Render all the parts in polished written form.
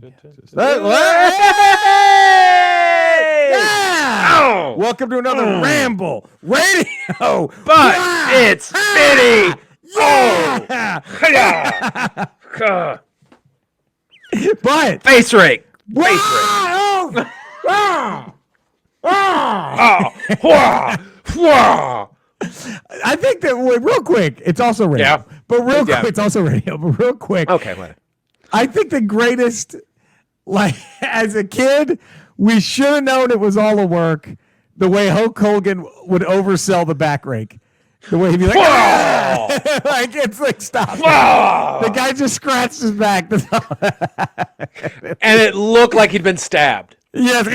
Yeah! Welcome to another Ramble Radio. But it's Vinny. Yeah! But Face rake. I think that real quick, it's also radio. Yeah. But real quick, it's also radio. But real quick, Okay, what? I think the greatest, like as a kid, we should have known it was all a work. The way Hulk Hogan would oversell the back rake. The way he'd be like, like it's like stop. The guy just scratched his back. And it looked like he'd been stabbed. Yes.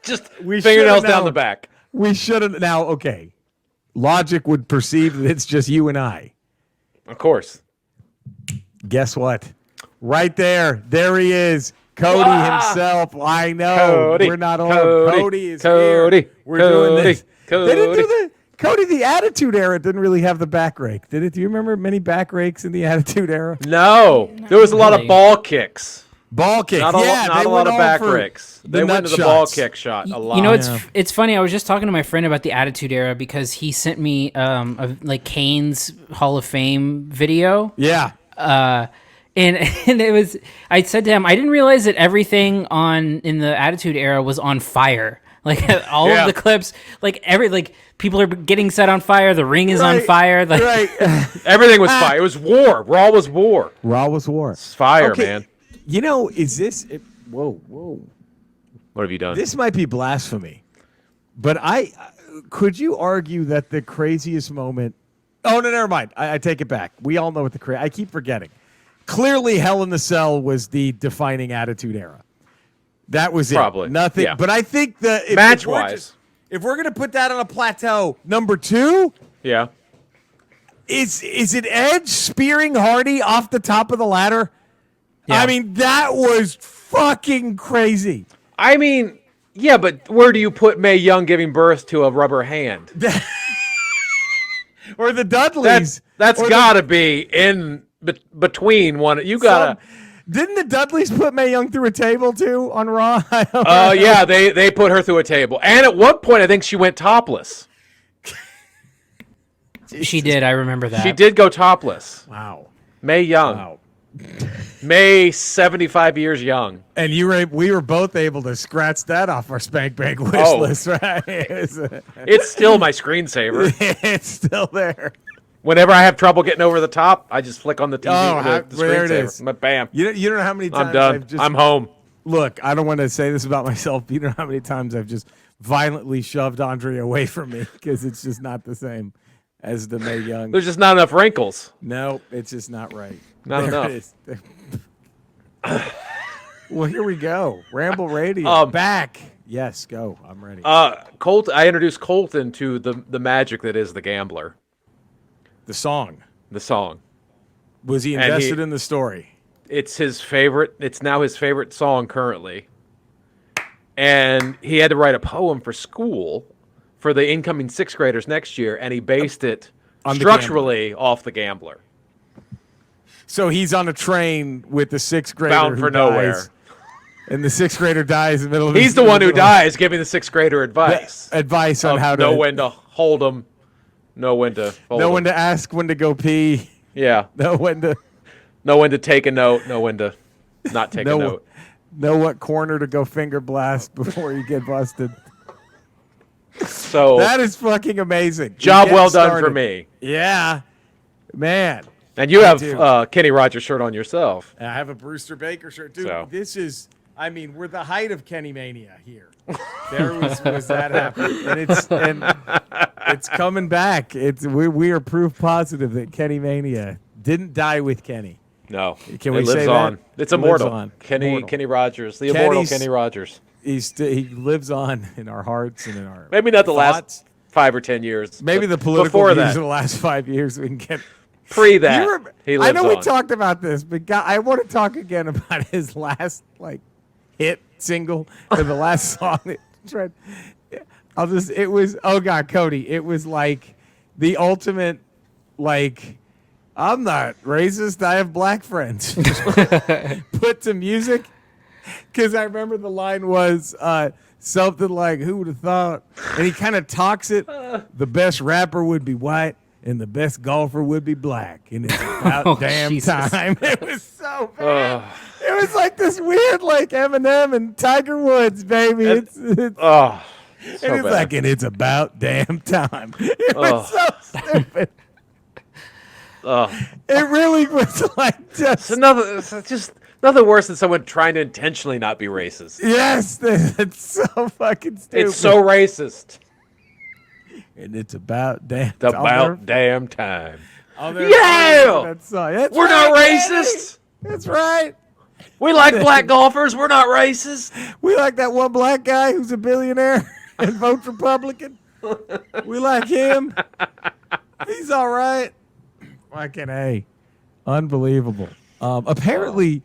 Just fingernails down the back. We should have now. Okay, logic would perceive that it's just you and I. Of course. Guess what? Right there he is. Cody himself. I know. We're not on. Cody is here. We're doing this. They didn't do Cody, the Attitude Era didn't really have the back rake, did it? Do you remember many back rakes in the Attitude Era? No. There was a lot of ball kicks. Ball kicks. Not a lot of back rakes. They went to the ball kick shot a lot. You know, it's funny. I was just talking to my friend about the Attitude Era because he sent me like Kane's Hall of Fame video. Yeah. And it was, I said to him, I didn't realize that everything in the Attitude Era was on fire. Like all of the clips, like people are getting set on fire. The ring is on fire. Like, everything was fire. It was war. Raw was war. Raw was war. It's fire, man. You know, is this? Whoa. What have you done? This might be blasphemy, but could you argue that the craziest moment? Oh no, never mind. I take it back. We all know what I keep forgetting. Clearly, Hell in the Cell was the defining Attitude Era. That was Probably. Nothing. Yeah. But I think match-wise, if we're going to put that on a plateau, number 2, yeah, is it Edge spearing Hardy off the top of the ladder? Yeah. I mean, that was fucking crazy. I mean, yeah, but where do you put Mae Young giving birth to a rubber hand? Or the Dudleys. That's got to be in between one. You got to. Didn't the Dudleys put Mae Young through a table too on Raw? Yeah, they put her through a table, and at one point I think she went topless. She did. I remember that. She did go topless. Wow, Mae Young. Wow. May 75 years young, and we were both able to scratch that off our Spank Bank wish list, right? It's still my screensaver. It's still there. Whenever I have trouble getting over the top, I just flick on the TV. The there it is. Bam. You don't know how many times I'm done. I'm home. Look, I don't want to say this about myself, but you know how many times I've just violently shoved Andre away from me because it's just not the same as the Mae Young. There's just not enough wrinkles. No, it's just not right. Not enough. Well, here we go. Ramble Radio. Back. Yes, go. I'm ready. I introduced Colton to the magic that is the Gambler. The song. Was he invested in the story? It's his favorite. It's now his favorite song currently. And he had to write a poem for school for the incoming 6th graders next year, and he based it structurally off the Gambler. So he's on a train with the 6th grader bound for nowhere. And the 6th grader dies in the middle of He's the one who dies giving the 6th grader advice. Advice on how to know when to hold them. Know when to fold know when to ask when to go pee. Yeah. Know when to take a note. Know when to not take a note. Know what corner to go finger blast before you get busted. So that is fucking amazing. Job well done for me. Yeah, man. And you have Kenny Rogers shirt on yourself. I have a Brewster Baker shirt, dude. So. This is. I mean, we're the height of Kenny Mania here. There was that happening, and it's coming back. We are proof positive that Kenny Mania didn't die with Kenny. No, can we lives say on? That? It's immortal. Kenny Rogers, the immortal Kenny Rogers. He lives on in our hearts and in our maybe not the thoughts. last 5 or 10 years. Maybe the political views of the last 5 years we can get. Pre that, he lives I know on. We talked about this, but I want to talk again about his last hit single or the last song. It was, oh God, Cody. It was like the ultimate, I'm not racist. I have black friends. Put to music. Because I remember the line was something like, who would have thought? And he kind of talks it. The best rapper would be white and the best golfer would be black. And it's about damn time. It was so bad. It was like this weird, like Eminem and Tiger Woods, baby. It's so and it's like, and it's about damn time. It was so stupid. It really was like just nothing worse than someone trying to intentionally not be racist. Yes, it's so fucking stupid. It's so racist. And it's about damn time. About damn time. Yeah! We're not racist. That's right. We like black golfers. We're not racist. We like that one black guy who's a billionaire and votes Republican. We like him. He's all right. Fucking A. Unbelievable. Apparently,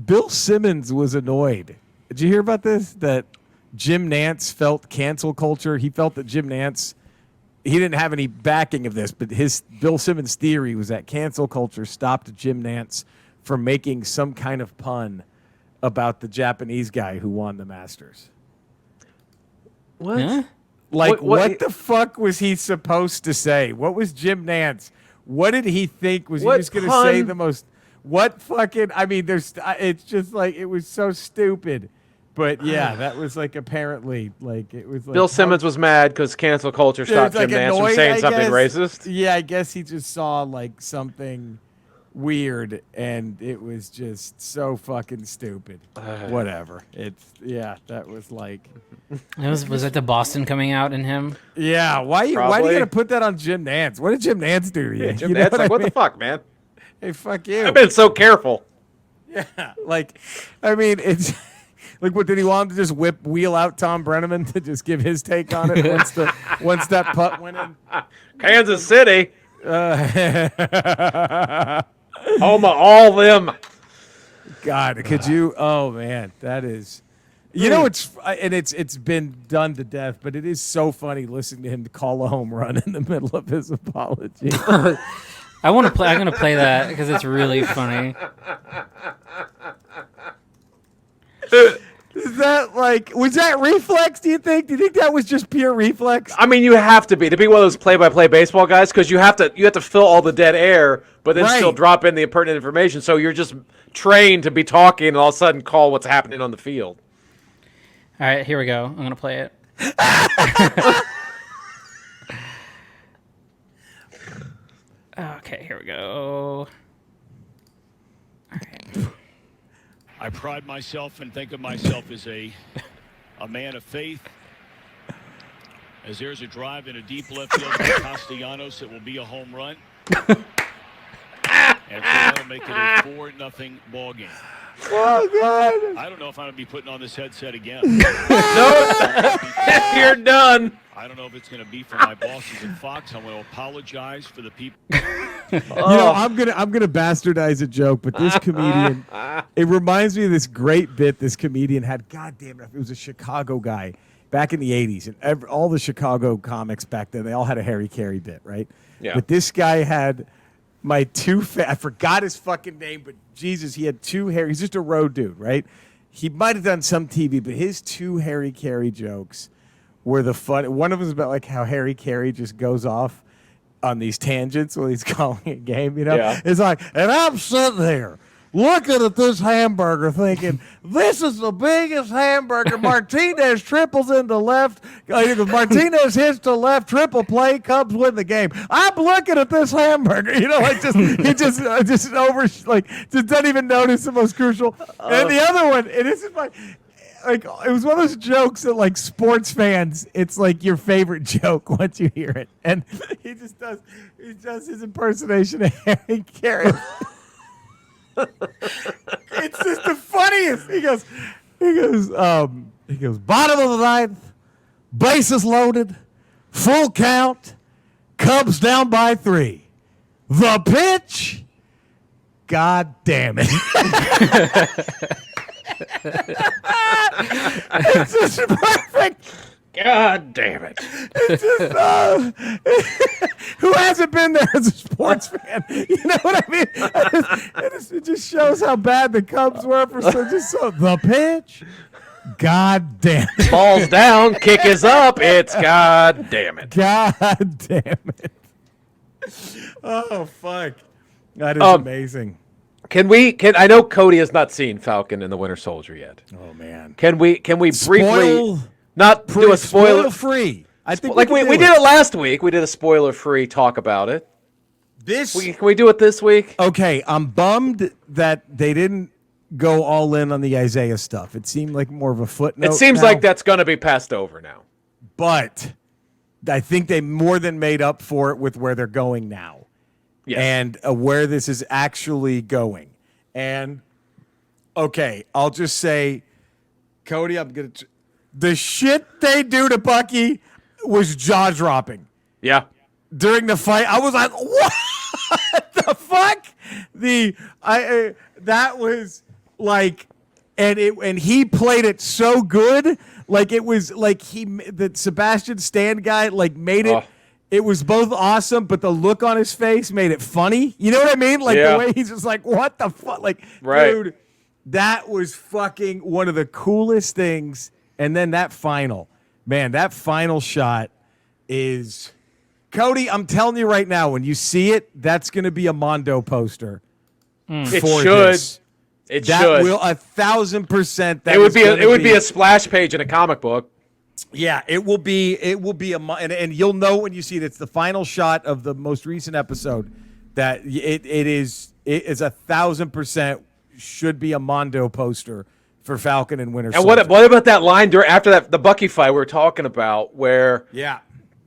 Bill Simmons was annoyed. Did you hear about this? That Jim Nantz felt cancel culture. He felt that Jim Nantz, he didn't have any backing of this, but Bill Simmons' theory was that cancel culture stopped Jim Nantz from making some kind of pun about the Japanese guy who won the Masters. What? Huh? Like, what the fuck was he supposed to say? What was Jim Nantz? What did he think? Was he just going to say the most... What fucking... I mean, it's just like... It was so stupid. But, yeah, that was like apparently... like it was like Bill Simmons was mad because cancel culture stopped Jim Nantz from saying something racist? Yeah, I guess he just saw like something weird and it was just so fucking stupid. Whatever. That was like... Was it the Boston coming out in him? Yeah, why do you gotta put that on Jim Nantz? What did Jim Nantz do to you? Yeah, Jim Nantz, like, what the fuck, man? Hey, fuck you. I've been so careful. Yeah, like, I mean, it's like, what did he want to just wheel out Tom Brenneman to just give his take on it once that putt went in? Kansas City, home of all them. God, could you? Oh man, that is. You know, it's been done to death, but it is so funny listening to him call a home run in the middle of his apology. I want to play. I'm gonna play that because it's really funny. Is that was that reflex? Do you think that was just pure reflex? I mean, you have to be one of those play-by-play baseball guys because you have to fill all the dead air, but then still drop in the pertinent information. So you're just trained to be talking and all of a sudden call what's happening on the field. All right, here we go. I'm gonna play it. Okay, here we go. All right. I pride myself and think of myself as a man of faith. As there's a drive in a deep left field by Castellanos, it will be a home run. And that'll make it a 4-0 ball game. Oh, God. I don't know if I'm going to be putting on this headset again. No, you're done. I don't know if it's going to be for my bosses at Fox. I'm going to apologize for the people. You know, I'm gonna bastardize a joke, but this comedian, it reminds me of this great bit this comedian had. God damn it, it was a Chicago guy back in the 80s, and all the Chicago comics back then, they all had a Harry Carey bit, right? Yeah. But this guy had I forgot his fucking name, but Jesus, he had two Harry. He's just a road dude, right? He might have done some TV, but his two Harry Carey jokes were the fun. One of them is about like how Harry Carey just goes off on these tangents while he's calling a game, you know? Yeah. It's like, and I'm sitting there looking at this hamburger thinking, this is the biggest hamburger. Martinez triples into left. Martinez hits to left, triple play, Cubs win the game. I'm looking at this hamburger. You know, like he just doesn't even notice the most crucial. And the other one, and this is like it was one of those jokes that like sports fans, it's like your favorite joke once you hear it. And he does his impersonation of Harry Carey. It's just the funniest. He goes, bottom of the ninth, bases loaded, full count, Cubs down by 3. The pitch, God damn it. It's just perfect. God damn it. It's just, who hasn't been there as a sports fan? You know what I mean? It just shows how bad the Cubs were for the pitch. God damn it. Ball's down, kick is up. It's God damn it. God damn it. Oh, fuck. That is amazing. I know Cody has not seen Falcon and the Winter Soldier yet. Oh, man. Can we briefly not do a spoiler free? I think we did it last week. We did a spoiler free talk about it. Can we do it this week? Okay, I'm bummed that they didn't go all in on the Isaiah stuff. It seemed like more of a footnote. It seems like that's going to be passed over now. But I think they more than made up for it with where they're going now. Yes. And where this is actually going. And, okay, I'll just say, Cody, the shit they do to Bucky was jaw-dropping. Yeah. During the fight, I was like, what the fuck? That was like, and he played it so good. Like, it was like the Sebastian Stan guy, like, made it. It was both awesome, but the look on his face made it funny. You know what I mean? Like, the way he's just like, what the fuck? Like, dude, that was fucking one of the coolest things. And then that final shot is, Cody, I'm telling you right now, when you see it, that's going to be a Mondo poster. It should. This. It that should. Will 1,000%. It would be a splash page in a comic book. Yeah, it will be and you'll know when you see it. It's the final shot of the most recent episode that it is 1,000% should be a Mondo poster for Falcon and Winter Soldier. And what about that line after the Bucky fight we were talking about, where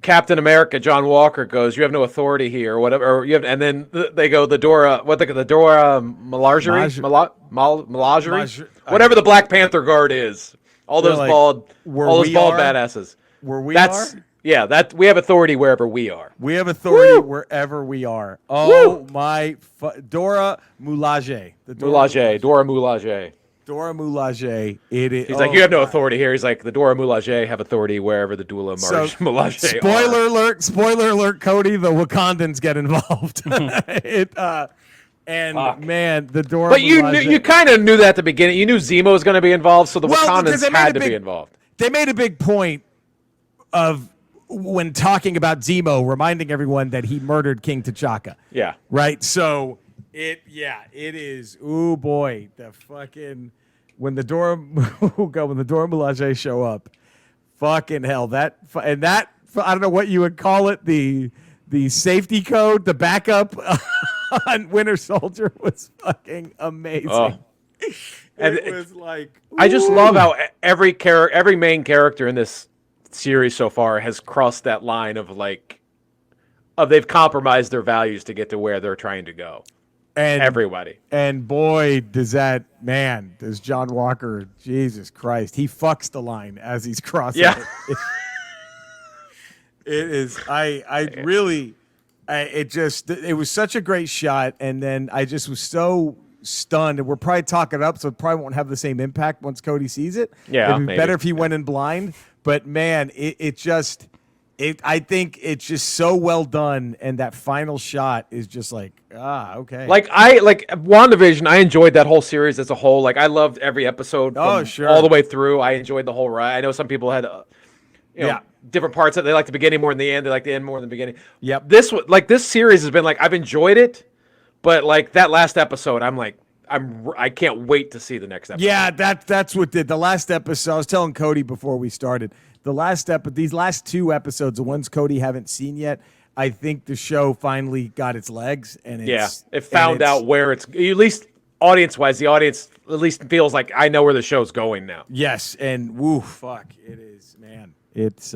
Captain America John Walker goes, "You have no authority here," or whatever, and then they go the Dora Milaje, whatever the Black Panther guard is. All those bald badasses. We have authority wherever we are. We have authority wherever we are. Oh, my. Dora Milaje. Dora Milaje. Dora Milaje. It is. He's like, you have no authority here. He's like, the Dora Milaje have authority wherever the Dula Milaje are. Spoiler alert, Cody, the Wakandans get involved. Man, the Dora. But you kind of knew that at the beginning. You knew Zemo was going to be involved, so the Wakandans had to be involved. They made a big point of when talking about Zemo, reminding everyone that he murdered King T'Chaka. Yeah. Right. So it is. Ooh boy, the fucking when the Dora Milaje show up, fucking hell I don't know what you would call it, the safety code, the backup on Winter Soldier was fucking amazing. It was like, ooh. I just love how every main character in this series so far has crossed that line of they've compromised their values to get to where they're trying to go. And everybody. And boy, does John Walker, Jesus Christ, he fucks the line as he's crossing it. It is. It was such a great shot, and then I just was so stunned, and we're probably talking it up, so it probably won't have the same impact once Cody sees it. Yeah, it'd be better if he went in blind. But man, I think it's just so well done, and that final shot is just like, okay. Like WandaVision, I enjoyed that whole series as a whole. Like, I loved every episode all the way through. I enjoyed the whole ride. I know some people had different parts that they like the beginning more than the end. They like the end more than the beginning. Yep. This series has been like, I've enjoyed it, but like that last episode, I can't wait to see the next episode. Yeah, that's what did the last episode. I was telling Cody before we started. These last two episodes, the ones Cody haven't seen yet, I think the show finally got its legs, and it found out where it's, at least audience-wise, the audience at least feels like I know where the show's going now. Yes, and it is, man. It's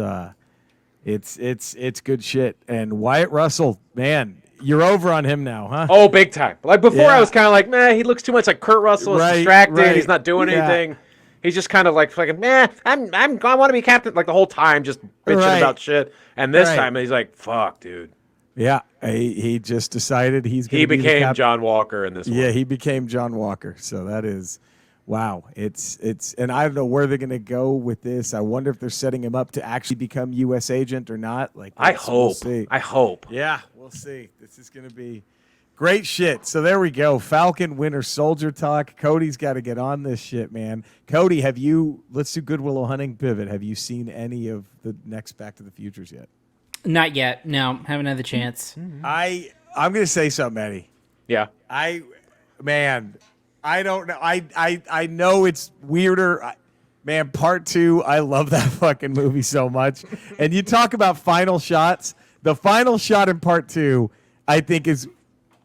good shit. And Wyatt Russell, man, you're over on him now, huh? Oh, big time. Like before, I was kind of like, man, he looks too much like Kurt Russell. He's distracted. Right. He's not doing anything. He's just kind of like fucking, I want to be captain. Like the whole time, just bitching about shit. And this time, he's like, fuck, dude. Yeah, he just decided he became John Walker in this one. Yeah, he became John Walker. So that is Wow, it's and I don't know where they're gonna go with this. I wonder if they're setting him up to actually become U.S. agent or not. Like, I hope. We'll see. I hope. Yeah, we'll see. This is gonna be great shit. So there we go. Falcon Winter Soldier talk. Cody's got to get on this shit, man. Cody, let's do Good Willow Hunting pivot. Have you seen any of the next Back to the Futures yet? Not yet. No, haven't had the chance. I'm gonna say something, Eddie. Yeah. I don't know. I know it's weirder. Man, part 2, I love that fucking movie so much. And you talk about final shots. The final shot in part 2, I think, is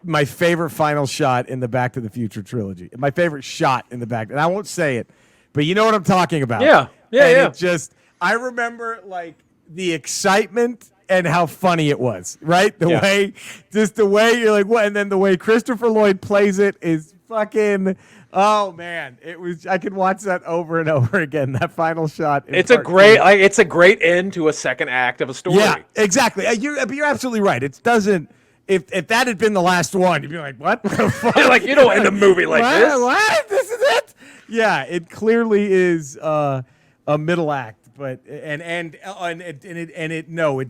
my favorite final shot in the Back to the Future trilogy. My favorite shot in the back. And I won't say it, but you know what I'm talking about. Yeah. It just, I remember, like, the excitement and how funny it was, right? The way you're like, what? And then the way Christopher Lloyd plays it is fucking, oh man, I could watch that over and over again. That final shot. It's a great end to a second act of a story. Yeah, exactly. You're absolutely right. It doesn't. If that had been the last one, you'd be like, what the fuck? Like, you don't end a movie like this. What? This is it? Yeah, it clearly is a middle act. But it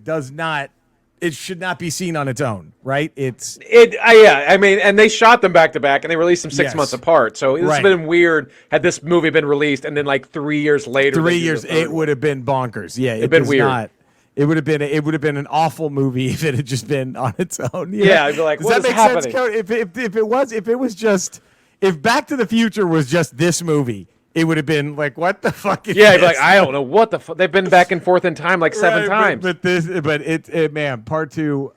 does not. It should not be seen on its own, right? I mean, and they shot them back to back, and they released them 6 months apart. So it would have been weird had this movie been released, and then like 3 years later, it would have been bonkers. Yeah, it'd been weird. It would have been an awful movie if it had just been on its own. Yeah, I'd be like, does what that is make happening? sense, Cody? If Back to the Future was just this movie, it would have been like, what the fuck is this? Yeah, like, I don't know what the fuck. They've been back and forth in time like 7 times. But man, part 2,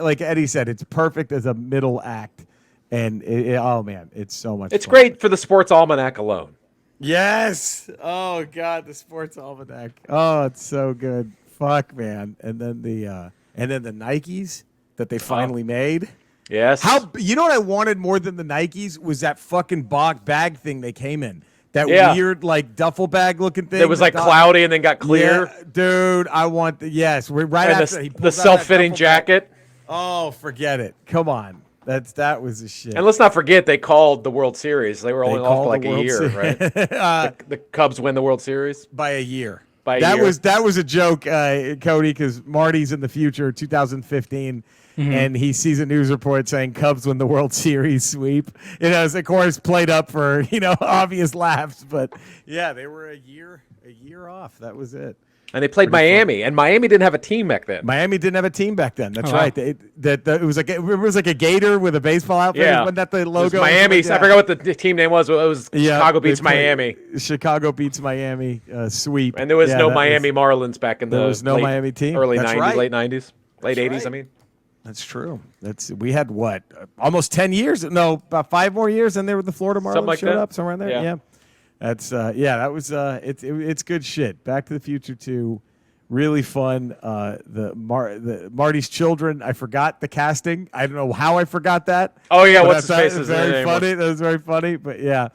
like Eddie said, it's perfect as a middle act, and oh man, it's so much. It's fun. great for the sports almanac alone. Yes. Oh god, the sports almanac. Oh, it's so good. Fuck, man. And then the Nikes that they finally made. Yes. You know what I wanted more than the Nikes was that fucking bag thing they came in. That weird, like, duffel bag looking thing. It was like cloudy and then got clear. Yeah, dude, I want the self-fitting jacket. Oh, forget it. Come on. That was the shit. And let's not forget they called the World Series. They were only off for like a year, right? The Cubs win the World Series by a year. That was a joke, Cody, because Marty's in the future, 2015. And he sees a news report saying Cubs win the World Series sweep. It was, of course, played up for, obvious laughs. But, yeah, they were a year off. That was it. And they played Miami, and Miami didn't have a team back then. Miami didn't have a team back then. That's right. It was like a gator with a baseball outfit. Yeah. Wasn't that the logo? Miami. I forgot what the team name was. It was Chicago beats Miami. Chicago beats Miami sweep. And there was no Miami Marlins back in the Miami team. Early 90s, late 90s, late 80s, I mean. That's true. We had what? Almost 10 years? No, about 5 more years, and they were the Florida Marlins showed up somewhere in there. Yeah. That's that was it's good shit. Back to the Future 2, really fun. The Marty's children. I forgot the casting. I don't know how I forgot that. Oh yeah, what's his face? Very funny. That was very funny. But yeah.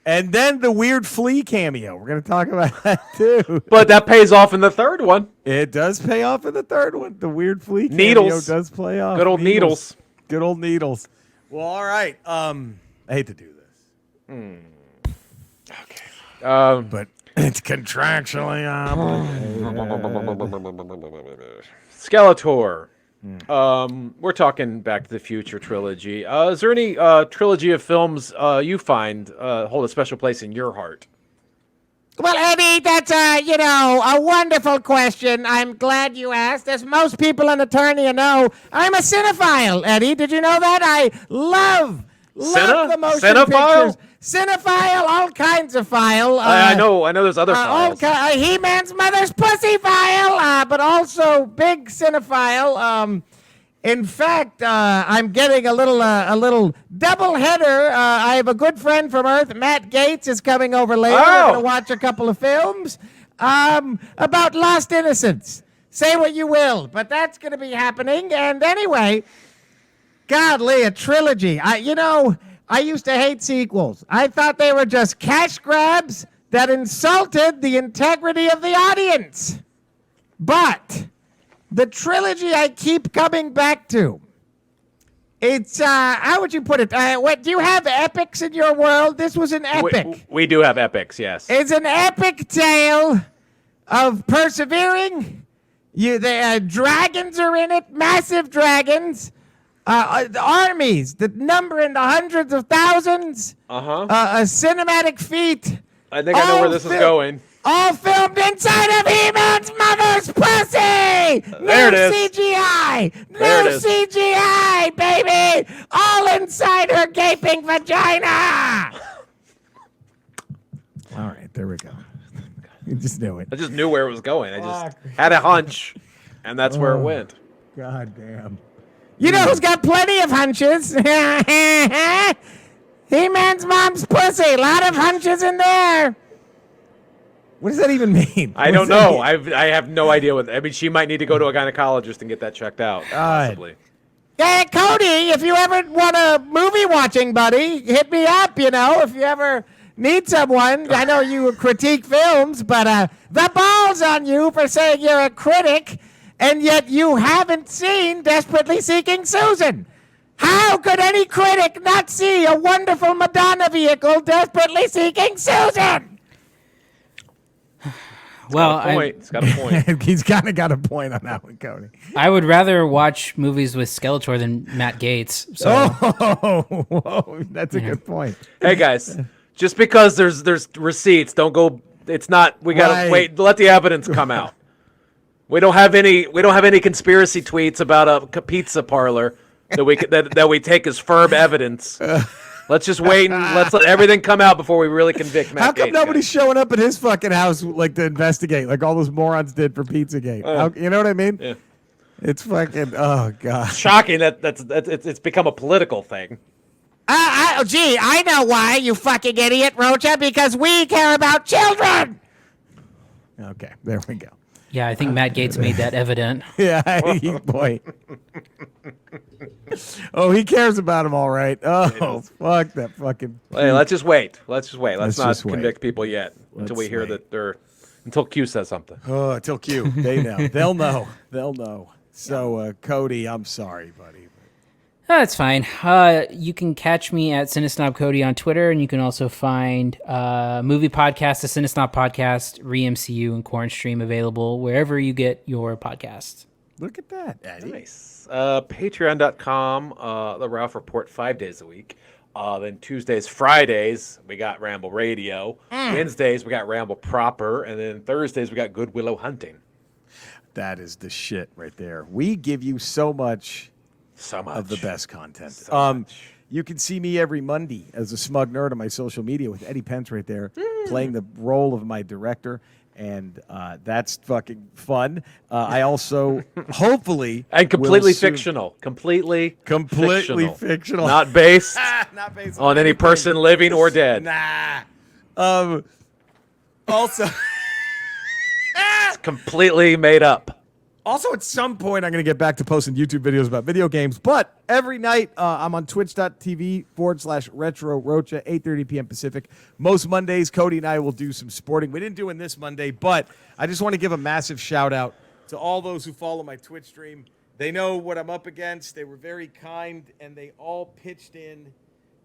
And then the weird Flea cameo. We're going to talk about that too. But that pays off in the third one. It does pay off in the third one. The weird Flea cameo does play off. Good old Needles. Good old Needles. Well, all right. I hate to do this. Okay. But it's contractually obligated. Skeletor. We're talking Back to the Future trilogy. Is there any trilogy of films you find hold a special place in your heart? Well, Eddie, that's a wonderful question. I'm glad you asked. As most people in Eternia, I'm a cinephile, Eddie. Did you know that? I love the motion cinephile? Pictures. Cinephile, all kinds of file. I know there's other files. He-Man's mother's pussy file, but also big cinephile. In fact, I'm getting a little double header. I have a good friend from Earth, Matt Gates, is coming over later. We're going to watch a couple of films about Lost Innocence. Say what you will, but that's going to be happening. And anyway, godly, a trilogy. I used to hate sequels. I thought they were just cash grabs that insulted the integrity of the audience. But the trilogy I keep coming back to It's how would you put it? What do you have epics in your world? This was an epic. We do have epics, yes. It's an epic tale of persevering. The dragons are in it, massive dragons, armies that number in the hundreds of thousands. A cinematic feat. I think I know where this is going. All filmed inside of He-Man's mother's pussy! There it is. CGI! There it is. CGI, baby! All inside her gaping vagina! All right, there we go. You just knew it. I just knew where it was going. I just had a hunch, and that's where it went. God damn. You know who's got plenty of hunches? He-Man's mom's pussy. A lot of hunches in there. What does that even mean? I don't know. I have no idea what. I mean, she might need to go to a gynecologist and get that checked out. Possibly. Yeah, Cody, if you ever want a movie watching buddy, hit me up. If you ever need someone. I know you critique films, but the ball's on you for saying you're a critic, and yet you haven't seen Desperately Seeking Susan. How could any critic not see a wonderful Madonna vehicle, Desperately Seeking Susan? Well, he's got a point. He's kind of got a point on that one, Cody. I would rather watch movies with Skeletor than Matt Gates. So. Whoa, that's a good point. Hey guys, just because there's receipts, don't go. It's not. We gotta wait. Let the evidence come out. We don't have any conspiracy tweets about a pizza parlor that we take as firm evidence. Let's just wait and let's let everything come out before we really convict Matt How come Gates, nobody's showing up at his fucking house like to investigate, like all those morons did for Pizzagate? You know what I mean? Yeah. It's fucking god. Shocking that it's become a political thing. Gee, I know why, you fucking idiot, Rocha, because we care about children. Okay, there we go. Yeah, I think Matt Gates made that evident. Yeah, boy. Oh, he cares about him all right. Oh, fuck that fucking. Hey, let's just wait. Let's not convict people yet until we hear that until Q says something. Oh, until Q. They know. They'll know. They'll know. So, Cody, I'm sorry, buddy. That's fine. You can catch me at Cinesnob Cody on Twitter, and you can also find movie podcast, the Cinesnob podcast, ReMCU, and Corn Stream available wherever you get your podcasts. Look at that, Eddie. Nice. Patreon.com, the Ralph Report 5 days a week. Then Tuesdays, Fridays, we got Ramble Radio. Wednesdays, we got Ramble Proper. And then Thursdays, we got Good Willow Hunting. That is the shit right there. We give you so much of the best content. You can see me every Monday as a smug nerd on my social media with Eddie Pence right there playing the role of my director. And that's fucking fun. I also, hopefully... And completely fictional. Completely fictional. Not based, on any person living or dead. Nah. Also... It's completely made up. Also, at some point, I'm going to get back to posting YouTube videos about video games. But every night, I'm on twitch.tv/retro rocha, 8:30 p.m. Pacific. Most Mondays, Cody and I will do some sporting. We didn't do it this Monday, but I just want to give a massive shout out to all those who follow my Twitch stream. They know what I'm up against. They were very kind, and they all pitched in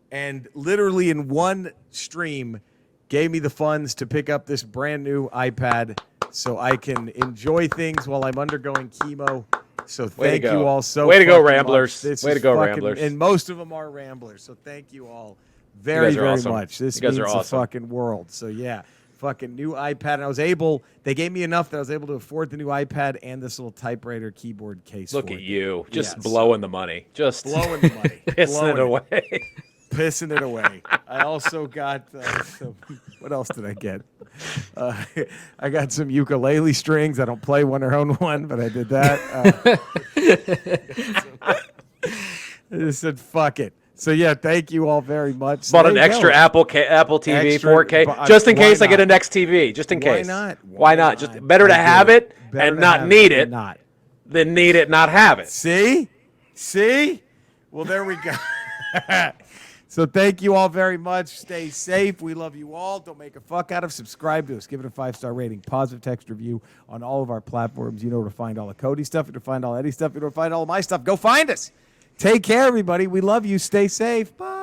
and literally in one stream gave me the funds to pick up this brand new iPad so I can enjoy things while I'm undergoing chemo. So thank you all so much. Way to go, Ramblers. Way to go, Ramblers. And most of them are Ramblers. So thank you all very, very much. This means the fucking world. So yeah, fucking new iPad. And they gave me enough that I was able to afford the new iPad and this little typewriter keyboard case. Look at you. Just blowing the money. Just blowing the money. Pissing it away. Pissing it away. I also got what else did I get? I got some ukulele strings. I don't play one or own one, but I did that. I just said, fuck it. So, yeah, thank you all very much. Bought an extra Apple TV 4K, just in case I get a next TV, just in case. Why not? Why not? Just better to have it and not need it than need it, not have it. See? Well, there we go. So thank you all very much. Stay safe. We love you all. Don't make a fuck out of. Subscribe to us. Give it a 5-star rating. Positive text review on all of our platforms. You know where to find all the Cody stuff. You know where to find all Eddie stuff. You know where to find all of my stuff. Go find us. Take care, everybody. We love you. Stay safe. Bye.